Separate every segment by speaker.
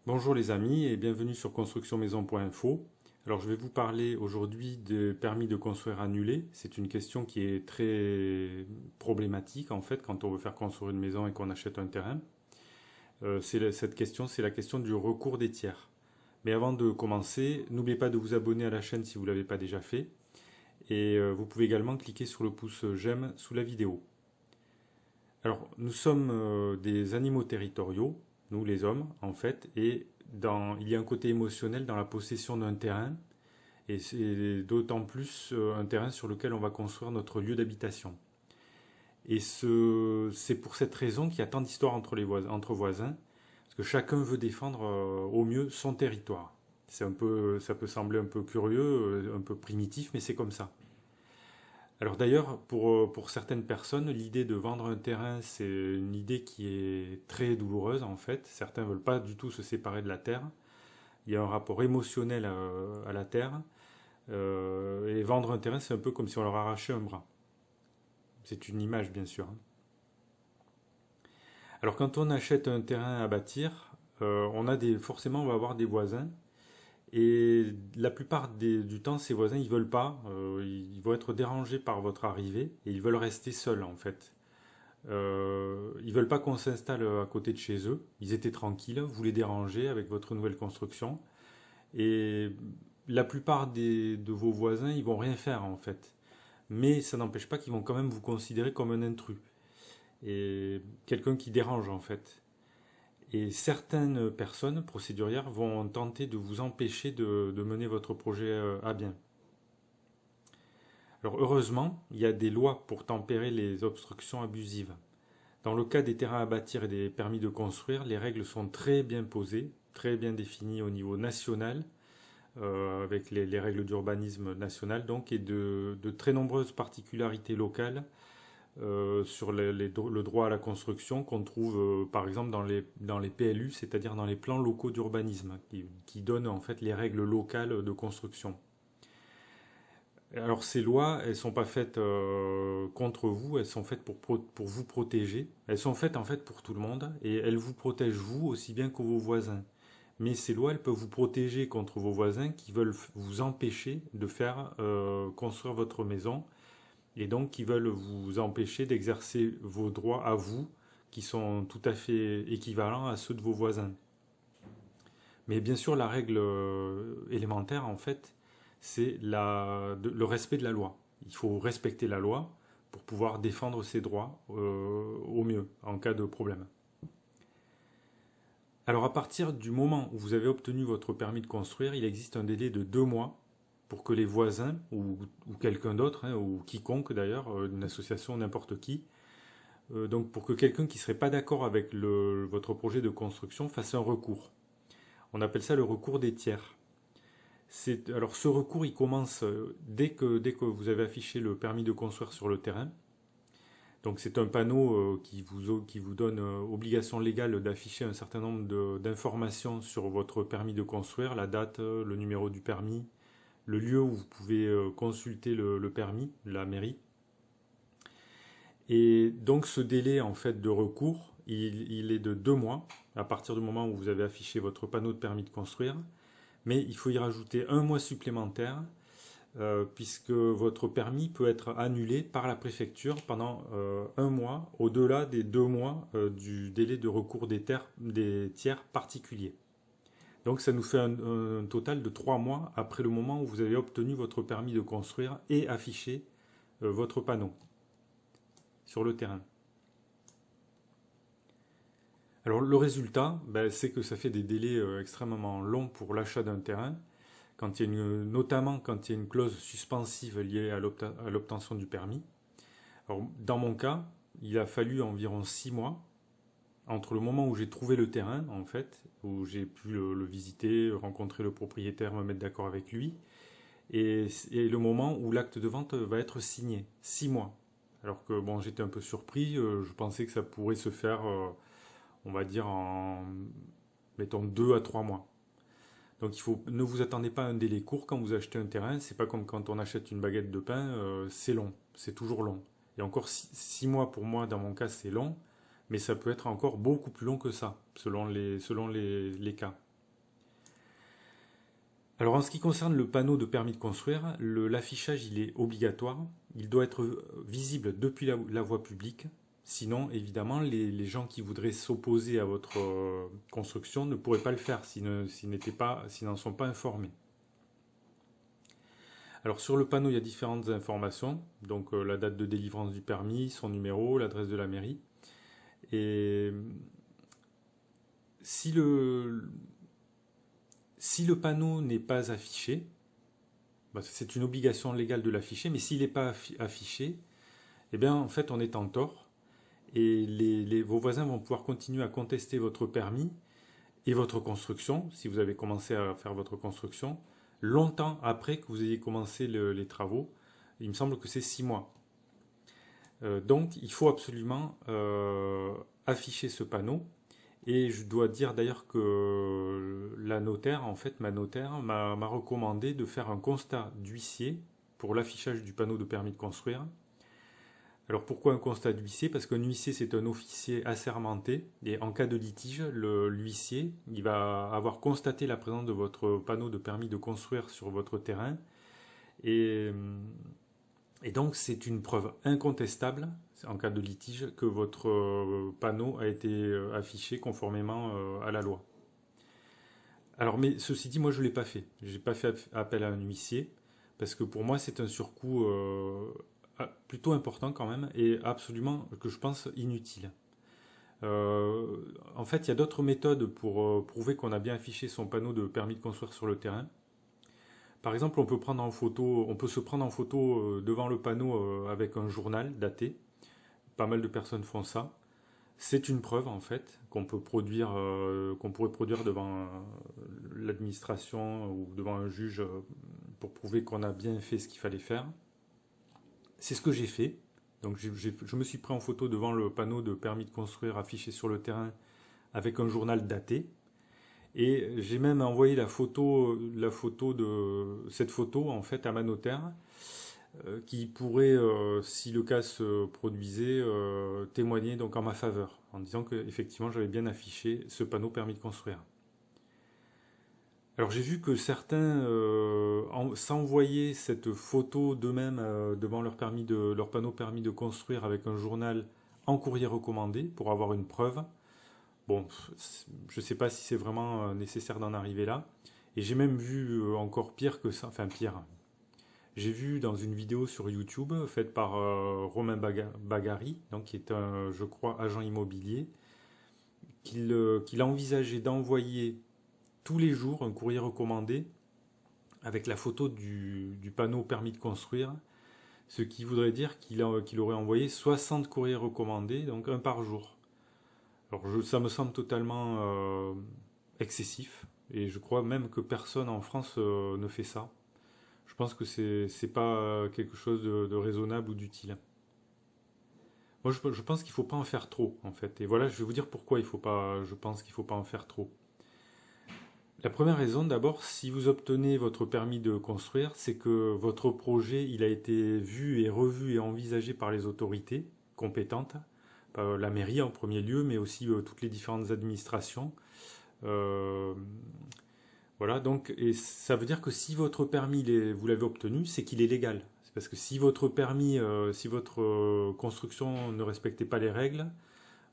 Speaker 1: Bonjour les amis et bienvenue sur constructionmaison.info. Alors je vais vous parler aujourd'hui de permis de construire annulé. C'est une question qui est très problématique en fait quand on veut faire construire une maison et qu'on achète un terrain. Cette question, c'est la question du recours des tiers. Mais avant de commencer, n'oubliez pas de vous abonner à la chaîne si vous ne l'avez pas déjà fait. Et vous pouvez également cliquer sur le pouce j'aime sous la vidéo. Alors nous sommes des animaux territoriaux, nous les hommes en fait, et il y a un côté émotionnel dans la possession d'un terrain, et c'est d'autant plus un terrain sur lequel on va construire notre lieu d'habitation. Et c'est pour cette raison qu'il y a tant d'histoires entre voisins, parce que chacun veut défendre au mieux son territoire. Ça peut sembler un peu curieux, un peu primitif, mais c'est comme ça. Alors d'ailleurs, pour certaines personnes, l'idée de vendre un terrain, c'est une idée qui est très douloureuse en fait. Certains ne veulent pas du tout se séparer de la terre. Il y a un rapport émotionnel à la terre. Et vendre un terrain, c'est un peu comme si on leur arrachait un bras. C'est une image, bien sûr. Alors quand on achète un terrain à bâtir, forcément on va avoir des voisins. Et la plupart du temps, ces voisins, ils veulent pas. Ils vont être dérangés par votre arrivée et ils veulent rester seuls en fait. Ils veulent pas qu'on s'installe à côté de chez eux. Ils étaient tranquilles, vous les dérangez avec votre nouvelle construction. Et la plupart de vos voisins, ils vont rien faire en fait. Mais ça n'empêche pas qu'ils vont quand même vous considérer comme un intrus. Et quelqu'un qui dérange en fait. Et certaines personnes procédurières vont tenter de vous empêcher de mener votre projet à bien. Alors heureusement, il y a des lois pour tempérer les obstructions abusives. Dans le cas des terrains à bâtir et des permis de construire, les règles sont très bien posées, très bien définies au niveau national, avec les règles d'urbanisme national donc, et de très nombreuses particularités locales sur le droit à la construction qu'on trouve par exemple dans les PLU, c'est-à-dire dans les plans locaux d'urbanisme, qui donnent en fait les règles locales de construction. Alors ces lois, elles ne sont pas faites contre vous, elles sont faites pour vous protéger. Elles sont faites en fait pour tout le monde et elles vous protègent vous aussi bien que vos voisins. Mais ces lois, elles peuvent vous protéger contre vos voisins qui veulent vous empêcher de faire construire votre maison et donc qui veulent vous empêcher d'exercer vos droits à vous qui sont tout à fait équivalents à ceux de vos voisins. Mais bien sûr, la règle élémentaire, en fait, c'est le respect de la loi. Il faut respecter la loi pour pouvoir défendre ses droits au mieux en cas de problème. Alors à partir du moment où vous avez obtenu votre permis de construire, il existe un délai de 2 mois pour que les voisins ou quelqu'un d'autre, hein, ou quiconque d'ailleurs, une association, n'importe qui, donc pour que quelqu'un qui ne serait pas d'accord avec votre projet de construction fasse un recours. On appelle ça le recours des tiers. Alors ce recours, il commence dès que vous avez affiché le permis de construire sur le terrain. Donc c'est un panneau qui vous donne obligation légale d'afficher un certain nombre d'informations sur votre permis de construire, la date, le numéro du permis, le lieu où vous pouvez consulter le permis, la mairie. Et donc ce délai en fait de recours, il est de 2 mois à partir du moment où vous avez affiché votre panneau de permis de construire. Mais il faut y rajouter 1 mois supplémentaire puisque votre permis peut être annulé par la préfecture pendant 1 mois au-delà des 2 mois du délai de recours des tiers particuliers. Donc ça nous fait un total de 3 mois après le moment où vous avez obtenu votre permis de construire et affiché votre panneau sur le terrain. Alors le résultat, c'est que ça fait des délais extrêmement longs pour l'achat d'un terrain, notamment quand il y a une clause suspensive liée à l'obtention du permis. Alors, dans mon cas, il a fallu environ 6 mois entre le moment où j'ai trouvé le terrain, en fait, où j'ai pu le visiter, rencontrer le propriétaire, me mettre d'accord avec lui, et le moment où l'acte de vente va être signé. 6 mois. Alors que bon, j'étais un peu surpris, je pensais que ça pourrait se faire, on va dire, mettons 2 à 3 mois. Donc ne vous attendez pas à un délai court quand vous achetez un terrain, c'est pas comme quand on achète une baguette de pain, c'est long, c'est toujours long. Et encore 6 mois pour moi, dans mon cas, c'est long, mais ça peut être encore beaucoup plus long que ça, selon les cas. Alors en ce qui concerne le panneau de permis de construire, l'affichage il est obligatoire. Il doit être visible depuis la voie publique. Sinon, évidemment, les gens qui voudraient s'opposer à votre construction ne pourraient pas le faire s'ils n'en sont pas informés. Alors sur le panneau, il y a différentes informations. Donc la date de délivrance du permis, son numéro, l'adresse de la mairie. Et si le panneau n'est pas affiché, c'est une obligation légale de l'afficher, mais s'il n'est pas affiché, eh bien en fait on est en tort et vos voisins vont pouvoir continuer à contester votre permis et votre construction, si vous avez commencé à faire votre construction, longtemps après que vous ayez commencé les travaux. Il me semble que c'est 6 mois. Donc il faut absolument afficher ce panneau. Et je dois dire d'ailleurs que la notaire, en fait, ma notaire m'a recommandé de faire un constat d'huissier pour l'affichage du panneau de permis de construire. Alors pourquoi un constat d'huissier? Parce qu'un huissier, c'est un officier assermenté. Et en cas de litige, l'huissier, il va avoir constaté la présence de votre panneau de permis de construire sur votre terrain. Et donc c'est une preuve incontestable, en cas de litige, que votre panneau a été affiché conformément à la loi. Alors, mais ceci dit, moi je ne l'ai pas fait. Je n'ai pas fait appel à un huissier, parce que pour moi c'est un surcoût plutôt important quand même, et absolument, que je pense, inutile. En fait, il y a d'autres méthodes pour prouver qu'on a bien affiché son panneau de permis de construire sur le terrain. Par exemple, on peut se prendre en photo devant le panneau avec un journal daté. Pas mal de personnes font ça. C'est une preuve en fait qu'on pourrait produire devant l'administration ou devant un juge pour prouver qu'on a bien fait ce qu'il fallait faire. C'est ce que j'ai fait. Donc je me suis pris en photo devant le panneau de permis de construire affiché sur le terrain avec un journal daté. Et j'ai même envoyé cette photo en fait à ma notaire qui pourrait, si le cas se produisait, témoigner donc en ma faveur, en disant que effectivement j'avais bien affiché ce panneau permis de construire. Alors j'ai vu que certains s'envoyaient cette photo d'eux-mêmes devant leur panneau permis de construire avec un journal en courrier recommandé pour avoir une preuve. Bon, je ne sais pas si c'est vraiment nécessaire d'en arriver là. Et j'ai même vu encore pire que ça, enfin pire. J'ai vu dans une vidéo sur YouTube faite par Romain Bagari, donc qui est un, je crois, agent immobilier, qu'il a envisagé d'envoyer tous les jours un courrier recommandé avec la photo du panneau permis de construire, ce qui voudrait dire qu'il aurait envoyé 60 courriers recommandés, donc un par jour. Alors ça me semble totalement excessif, et je crois même que personne en France ne fait ça. Je pense que c'est pas quelque chose de raisonnable ou d'utile. Moi, je pense qu'il ne faut pas en faire trop, en fait. Et voilà, je vais vous dire pourquoi je pense qu'il ne faut pas en faire trop. La première raison, d'abord, si vous obtenez votre permis de construire, c'est que votre projet, il a été vu et revu et envisagé par les autorités compétentes, la mairie en premier lieu, mais aussi toutes les différentes administrations. Voilà, donc, et ça veut dire que si votre permis, vous l'avez obtenu, c'est qu'il est légal. C'est parce que si votre permis, si votre construction ne respectait pas les règles,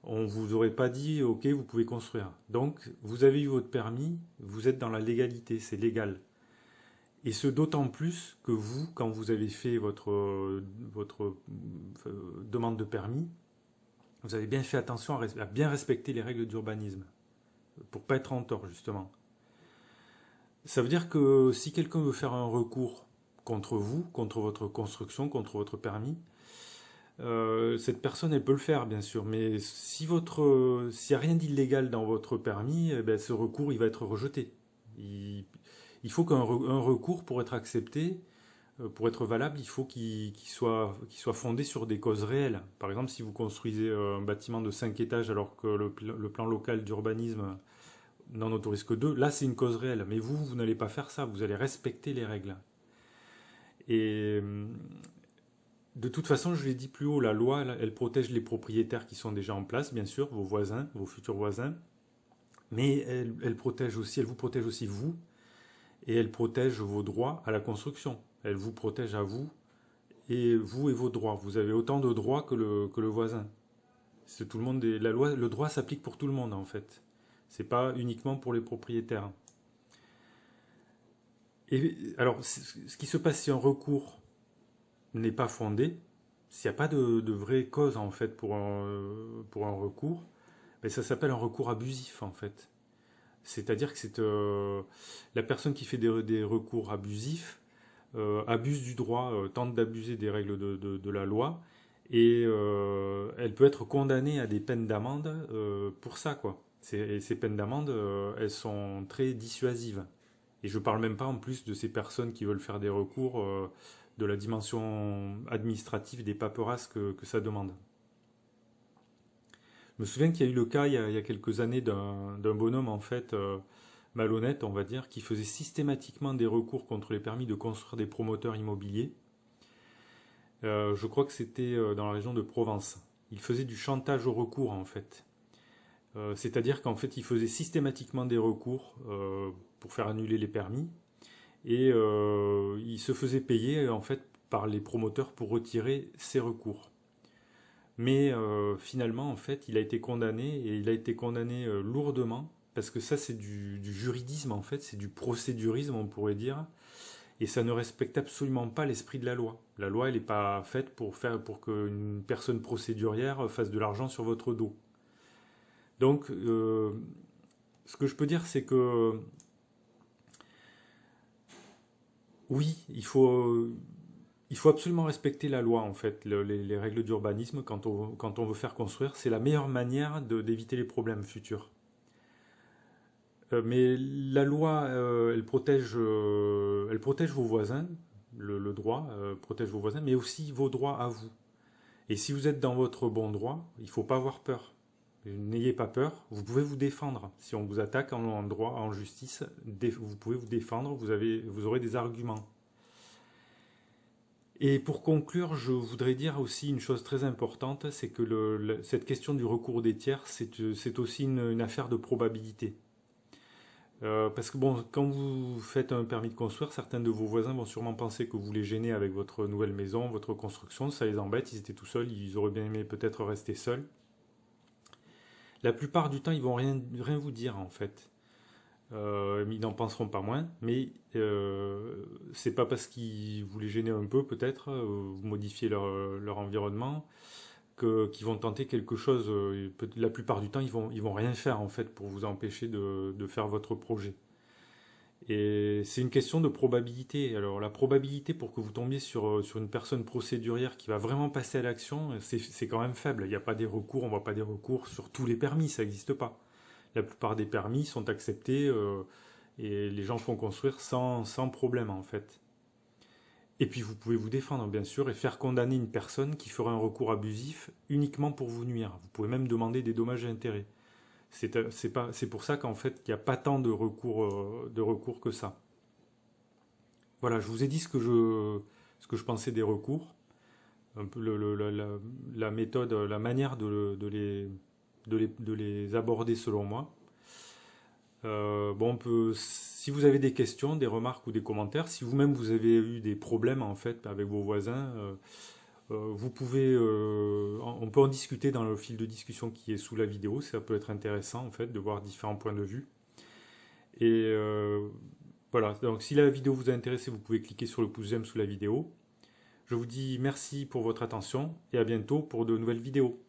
Speaker 1: on vous aurait pas dit, ok, vous pouvez construire. Donc, vous avez eu votre permis, vous êtes dans la légalité, c'est légal. Et ce d'autant plus que vous, quand vous avez fait votre demande de permis, vous avez bien fait attention à bien respecter les règles d'urbanisme, pour pas être en tort, justement. Ça veut dire que si quelqu'un veut faire un recours contre vous, contre votre construction, contre votre permis, cette personne, elle peut le faire, bien sûr. Mais s'il n'y a rien d'illégal dans votre permis, eh ben, ce recours, il va être rejeté. Il faut qu'un recours, pour être accepté, pour être valable, il faut qu'il soit fondé sur des causes réelles. Par exemple, si vous construisez un bâtiment de 5 étages alors que le plan local d'urbanisme n'en autorise que 2, là c'est une cause réelle. Mais vous n'allez pas faire ça, vous allez respecter les règles. Et de toute façon, je l'ai dit plus haut, la loi, elle protège les propriétaires qui sont déjà en place, bien sûr, vos voisins, vos futurs voisins. Mais elle vous protège aussi, vous. et elle protège vos droits à la construction. Elle vous protège à vous et vos droits. Vous avez autant de droits que le voisin. C'est tout le monde. La loi, le droit s'applique pour tout le monde en fait. C'est pas uniquement pour les propriétaires. Et alors, ce qui se passe si un recours n'est pas fondé, s'il n'y a pas de vraie cause en fait pour un recours, ben, ça s'appelle un recours abusif en fait. C'est-à-dire que c'est la personne qui fait des recours abusifs abuse du droit, tente d'abuser des règles de la loi, et elle peut être condamnée à des peines d'amende pour ça, quoi. Et ces peines d'amende, elles sont très dissuasives. Et je ne parle même pas en plus de ces personnes qui veulent faire des recours, de la dimension administrative, des paperasses que ça demande. Je me souviens qu'il y a eu le cas il y a quelques années d'un bonhomme en fait malhonnête, on va dire, qui faisait systématiquement des recours contre les permis de construire des promoteurs immobiliers. Je crois que c'était dans la région de Provence. Il faisait du chantage au recours en fait. C'est-à-dire qu'en fait il faisait systématiquement des recours pour faire annuler les permis et il se faisait payer en fait par les promoteurs pour retirer ces recours. Mais finalement, en fait, il a été condamné et il a été condamné lourdement parce que ça, c'est du juridisme, en fait, c'est du procédurisme, on pourrait dire, et ça ne respecte absolument pas l'esprit de la loi. La loi, elle n'est pas faite pour qu'une personne procédurière fasse de l'argent sur votre dos. Donc, ce que je peux dire, c'est que oui, il faut absolument respecter la loi, en fait, les règles d'urbanisme quand on veut faire construire. C'est la meilleure manière d'éviter les problèmes futurs. Mais la loi, elle protège vos voisins, le droit protège vos voisins, mais aussi vos droits à vous. Et si vous êtes dans votre bon droit, il ne faut pas avoir peur. N'ayez pas peur, vous pouvez vous défendre. Si on vous attaque en droit, en justice, vous pouvez vous défendre, vous aurez des arguments. Et pour conclure, je voudrais dire aussi une chose très importante, c'est que cette question du recours des tiers, c'est aussi une affaire de probabilité. Parce que bon, quand vous faites un permis de construire, certains de vos voisins vont sûrement penser que vous les gênez avec votre nouvelle maison, votre construction, ça les embête, ils étaient tout seuls, ils auraient bien aimé peut-être rester seuls. La plupart du temps, ils vont rien vous dire en fait. Ils n'en penseront pas moins, mais c'est pas parce qu'ils vous les gênez un peu peut-être, vous modifiez leur environnement, qu'ils vont tenter quelque chose. La plupart du temps, ils vont rien faire en fait pour vous empêcher de faire votre projet. Et c'est une question de probabilité. Alors la probabilité pour que vous tombiez sur une personne procédurière qui va vraiment passer à l'action, c'est quand même faible. Il n'y a pas des recours, on ne voit pas des recours sur tous les permis, ça n'existe pas. La plupart des permis sont acceptés et les gens font construire sans problème en fait. Et puis vous pouvez vous défendre bien sûr et faire condamner une personne qui ferait un recours abusif uniquement pour vous nuire. Vous pouvez même demander des dommages et intérêts. C'est pour ça qu'en fait il n'y a pas tant de recours que ça. Voilà, je vous ai dit ce que je pensais des recours, un peu la méthode, la manière de les aborder selon moi. Si vous avez des questions, des remarques ou des commentaires, si vous-même vous avez eu des problèmes en fait avec vos voisins, vous pouvez, on peut en discuter dans le fil de discussion qui est sous la vidéo. Ça peut être intéressant en fait de voir différents points de vue. Et voilà. Donc si la vidéo vous a intéressé, vous pouvez cliquer sur le pouce j'aime sous la vidéo. Je vous dis merci pour votre attention et à bientôt pour de nouvelles vidéos.